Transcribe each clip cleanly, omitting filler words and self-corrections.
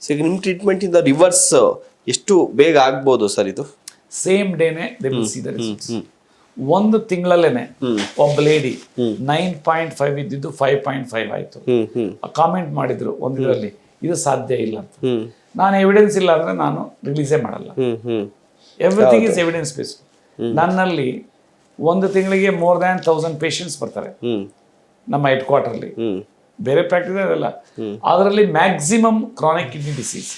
So ಈಗ ನಿಮ್ಮ ಟ್ರೀಟ್ಮೆಂಟಿಂದ reverse ಎಷ್ಟು ಬೇಗ ಆಗ್ಬೋದು ಸರ್ ಇದು? ಸೇಮ್ ಡೇನೆ they will see the results. ಒಂದು ತಿಂಗಳಲ್ಲೇನೆ ಒಬ್ಬ ಲೇಡಿ 9.5 ಇದ್ದಿದ್ದು 5.5 ಆಯ್ತು. ಕಾಮೆಂಟ್ ಮಾಡಿದ್ರು ಒಂದಿದ್ರಲ್ಲಿ, ಇದು ಸಾಧ್ಯ ಇಲ್ಲ ಅಂತ. ನಾನು ಎವಿಡೆನ್ಸ್ ಇಲ್ಲ ಅಂದ್ರೆ ನಾನು ರಿಲೀಸೇ ಮಾಡಲ್ಲ. Everything is evidence based. ನನ್ನಲ್ಲಿ ಒಂದು ತಿಂಗಳಿಗೆ ಮೋರ್ ದ್ಯಾನ್ 1000 ಪೇಷಂಟ್ಸ್ ಬರ್ತಾರೆ ನಮ್ಮ ಹೆಡ್ ಕ್ವಾರ್ಟರ್ಲಿ. ಬೇರೆ ಪ್ರಾಕ್ಟೀಸ್ ಅದಲ್ಲ. ಅದರಲ್ಲಿ ಮ್ಯಾಕ್ಸಿಮಮ್ ಕ್ರಾನಿಕ್ ಕಿಡ್ನಿ ಡಿಸೀಸ್,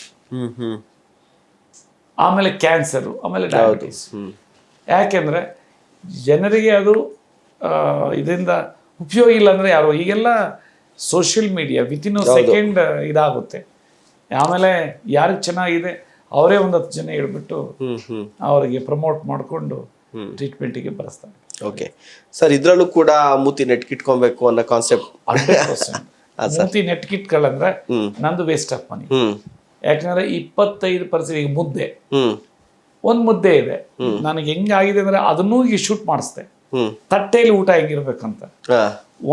ಆಮೇಲೆ ಕ್ಯಾನ್ಸರು, ಆಮೇಲೆ ಡಯಾಬಿಟೀಸ್. ಯಾಕೆಂದ್ರೆ ಜನರಿಗೆ ಅದು ಇದರಿಂದ ಉಪಯೋಗ ಇಲ್ಲ ಅಂದರೆ ಯಾರು, ಈಗೆಲ್ಲ ಸೋಷಿಯಲ್ ಮೀಡಿಯಾ ವಿತಿನ್ ಸೆಕೆಂಡ್ ಇದಾಗುತ್ತೆ. ಆಮೇಲೆ ಯಾರಿಗೆ ಚೆನ್ನಾಗಿದೆ ಅವರೇ 10 ಜನ ಹೇಳ್ಬಿಟ್ಟು ಅವರಿಗೆ ಪ್ರಮೋಟ್ ಮಾಡಿಕೊಂಡು ಟ್ರೀಟ್ಮೆಂಟಿಗೆ ಬರೆಸ್ತಾರೆ. ಓಕೆ ಸರ್, ಇದರಲ್ಲೂ ಕೂಡ ಮೂತಿ ನೆಟ್ಕಿಟ್ಕೊಬೇಕು ಅನ್ನೋ ಕಾನ್ಸೆಪ್ಟ್ 100%. ಮೂತಿ ನೆಟ್ಕಿಟ್ಗಳಂದ್ರೆ ನಂದು ವೇಸ್ಟ್ ಆಫ್ ಮನಿ. ಯಾಕಂದ್ರೆ 25% ಈಗ ಮುದ್ದೆ, ಒಂದು ಮುದ್ದೆ ಇದೆ, ನನಗೆ ಹೆಂಗಾಗಿದೆ ಅಂದ್ರೆ ಅದನ್ನೂ ಈಗ ಶೂಟ್ ಮಾಡಿಸ್ದೆ. ತಟ್ಟೆಯಲ್ಲಿ ಊಟ ಹೆಂಗಿರ್ಬೇಕಂತ,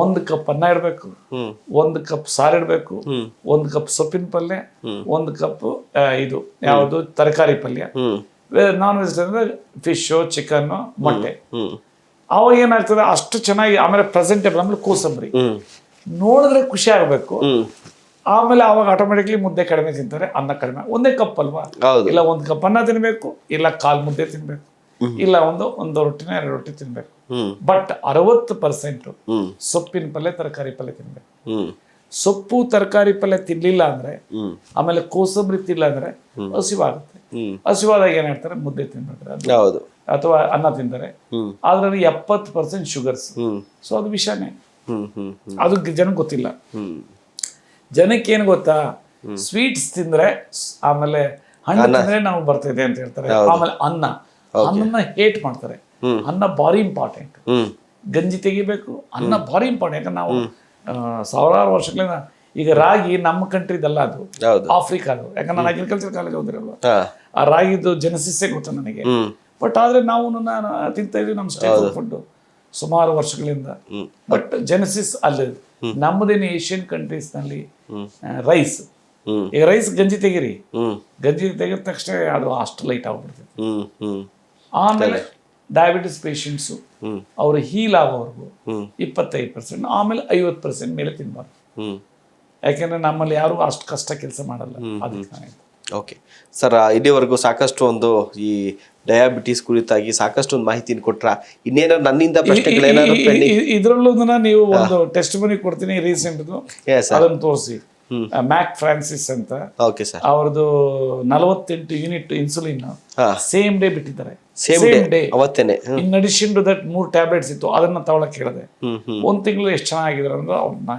1 ಕಪ್ ಅನ್ನ ಇಡಬೇಕು, 1 ಕಪ್ ಸಾರು ಇಡಬೇಕು, 1 ಕಪ್ ಸೊಪ್ಪಿನ ಪಲ್ಯ, 1 ಕಪ್ ಇದು ಯಾವುದು ತರಕಾರಿ ಪಲ್ಯ, ನಾನ್ ವೆಜ್ ಅಂದ್ರೆ ಫಿಶು, ಚಿಕನ್ನು, ಮೊಟ್ಟೆ. ಅವಾಗ ಏನಾಗ್ತದೆ ಅಷ್ಟು ಚೆನ್ನಾಗಿ. ಆಮೇಲೆ ಪ್ರೆಸೆಂಟೇಬಲ್, ಆಮೇಲೆ ಕೋಸಂಬರಿ ನೋಡಿದ್ರೆ ಖುಷಿ ಆಗಬೇಕು. ಆಮೇಲೆ ಅವಾಗ ಆಟೋಮೆಟಿಕ್ಲಿ ಮುದ್ದೆ ಕಡಿಮೆ ತಿಂತಾರೆ, ಅನ್ನ ಕಡಿಮೆ. ಒಂದೇ ಕಪ್ ಅಲ್ವಾ, ಇಲ್ಲ 1 ಕಪ್ ಅನ್ನ ತಿನ್ಬೇಕು, ಇಲ್ಲ 1/4 ಮುದ್ದೆ ತಿನ್ಬೇಕು, ಇಲ್ಲ ಒಂದು ರೊಟ್ಟಿನ 2 ರೊಟ್ಟಿ ತಿನ್ಬೇಕು. ಬಟ್ 60% ಸೊಪ್ಪಿನ ಪಲ್ಯ, ತರಕಾರಿ ಪಲ್ಯ ತಿನ್ಬೇಕು. ಸೊಪ್ಪು ತರಕಾರಿ ಪಲ್ಯ ತಿನ್ಲಿಲ್ಲ ಅಂದ್ರೆ, ಆಮೇಲೆ ಕೋಸಂಬರಿ ತಿನ್ಲಿಲ್ಲ ಅಂದ್ರೆ ಹಸಿವಾಗುತ್ತೆ. ಹಸಿವಾದಾಗ ಏನ್ ಹೇಳ್ತಾರೆ, ಮುದ್ದೆ ತಿನ್ಬೇಕು ಅಥವಾ ಅನ್ನ ತಿಂತಾರೆ. ಅದ್ರಲ್ಲಿ 70% ಶುಗರ್ಸ್. ಸೊ ಅದು ವಿಷಾನೇ. ಅದು ಜನಕ್ಕೆ ಗೊತ್ತಿಲ್ಲ. ಜನಕ್ಕೆ ಏನು ಗೊತ್ತಾ, ಸ್ವೀಟ್ಸ್ ತಿಂದ್ರೆ ಆಮೇಲೆ ಹಣ್ಣು ತಿಂದ್ರೆ ನಾವು ಬರ್ತಿದೆ ಅಂತ ಹೇಳ್ತಾರೆ. ಆಮೇಲೆ ಅನ್ನನ ಹೇಟ್ ಮಾಡ್ತಾರೆ. ಅನ್ನ ಭಾರಿ ಇಂಪಾರ್ಟೆಂಟ್. ಗಂಜಿ ತೆಗಿಬೇಕು, ಅನ್ನ ಭಾರಿ ಇಂಪಾರ್ಟೆಂಟ್. ಯಾಕಂದ್ರೆ ನಾವು ಸಾವಿರಾರು ವರ್ಷಗಳಿಂದ ಈಗ ರಾಗಿ ನಮ್ಮ ಕಂಟ್ರಿದಲ್ಲ, ಅದು ಆಫ್ರಿಕಾದು. ಯಾಕಂದ್ರೆ ನಾನು ಅಗ್ರಿಕಲ್ಚರ್ ಕಾಲೇಜ್ ಓದಿರಲ್ವ, ಆ ರಾಗಿದು ಜನಸಿಸ್ಸೇ ಗೊತ್ತು ನನಗೆ. ಬಟ್ ಆದ್ರೆ ನಾವು ತಿಂತಾ ಇದ್ವಿ ನಮ್ಮ ಸ್ಟೇಟ್ ಫುಡ್ ಸುಮಾರು ವರ್ಷಗಳಿಂದ. ಬಟ್ ಜೆನೆಸಿಸ್ ಅಲ್ಲಿ ನಮ್ಮದೇನು ಏಷ್ಯನ್ ಕಂಟ್ರೀಸ್ ನಲ್ಲಿ ರೈಸ್. ಈಗ ರೈಸ್ ಗಂಜಿ ತೆಗೀರಿ, ಗಂಜಿ ತೆಗೆದ ತಕ್ಷಣ ಅದು ಅಷ್ಟು ಲೈಟ್ ಆಗ್ಬಿಡ್ತದೆ. ಆಮೇಲೆ ಡಯಾಬಿಟಿಸ್ ಪೇಷಂಟ್ಸು ಅವರು ಹೀಲ್ ಆಗೋವರೆಗೂ 25%, ಆಮೇಲೆ 50% ಮೇಲೆ ತಿನ್ಬಾರ್ದು. ಯಾಕೆಂದ್ರೆ ನಮ್ಮಲ್ಲಿ ಯಾರು ಅಷ್ಟು ಕಷ್ಟ ಕೆಲಸ ಮಾಡಲ್ಲ. ಅದಕ್ಕೆ ಓಕೆ ಸರ್, ಇಲ್ಲಿವರೆಗೂ ಸಾಕಷ್ಟು ಒಂದು ಈ ಡಯಾಬಿಟೀಸ್ ಕುರಿತಾಗಿ ಸಾಕಷ್ಟು ಒಂದು ಮಾಹಿತಿ ಕೊಟ್ರ. ಇನ್ನೇನೋ ನನ್ನಿಂದ ಪ್ರಶ್ನೆಗಳೇನಾದ್ರು ಇದರಲ್ಲೂ ನೀವು ಒಂದು ಟೆಸ್ಟ್ ಮನಿ ಕೊಡ್ತೀನಿ ರೀಸೆಂಟ್, ಅದನ್ನು ತೋರಿಸಿ. ಮ್ಯಾಕ್ ಫ್ರಾನ್ಸಿಸ್ ಅಂತ, ಅವ್ರದ್ದು 48 ಯೂನಿಟ್ ಇನ್ಸುಲಿನ್ ಸೇಮ್ ಡೇ ಬಿಟ್ಟಿದ್ದಾರೆ. ಸೇಮ್ ಡೇ ಅವತ್ತೇನೆ. In addition to that 3 tablets ಇತ್ತು, ಅದನ್ನ ತಗೊಳಕ್ ಹೇಳಿದೆ. 1 ತಿಂಗಳು ಎಷ್ಟು ಚೆನ್ನಾಗಿದ್ರು ಅಂದ್ರೆ ಅವ್ರನ್ನ